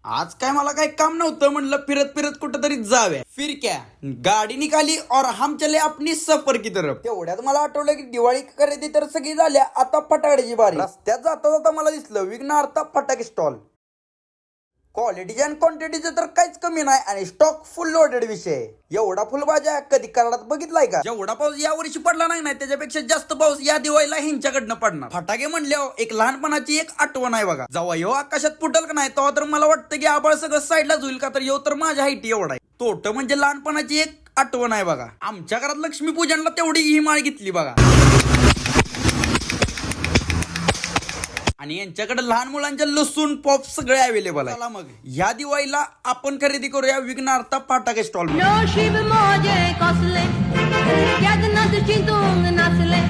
आज काय मला काही काम नव्हतं, म्हणलं फिरत फिरत कुठंतरी जाव्या. फिर क्या गाडी निकाली और हम चले अपनी सफर की तरफ. तेवढ्यात मला आठवलं की दिवाळी खरेदी तर सगळी झाल्या, आता फटाकड्याची बारी. रस्त्यात जाता जाता मला दिसलं विघ्नार्थ फटाके स्टॉल. क्वालिटीच्या आणि क्वांटिटीचं तर काहीच कमी नाही आणि स्टॉक फुल लोडेड विषय. एवढा फुलबाजा कधी कराडात बघितलाय का? जेवढा पाऊस या वर्षी पडला नाही त्याच्यापेक्षा जास्त पाऊस या दिवाळीला ह्यांच्याकडनं पडणार. फटाके म्हणल्यावर एक लहानपणाची एक आठवण आहे बघा. जेव्हा यो आकाशात फुटल का नाही तेव्हा तर मला वाटतं की आबाळ सगळं साईडलाच होईल का, तर यो तर माझ्या हाईटी एवढा आहे. तोट म्हणजे लहानपणाची एक आठवण आहे बघा. आमच्या घरात लक्ष्मीपूजनला तेवढी ही माळ घेतली बघा. आणि यांच्याकडे लहान मुलांच्या लसूण पॉप सगळे अवेलेबल आहे. चला मग या दिवाळीला आपण खरेदी करूया विघ्नार्थ फटाके स्टॉल. नशीब माझे कसले त्यात चिंतून नसले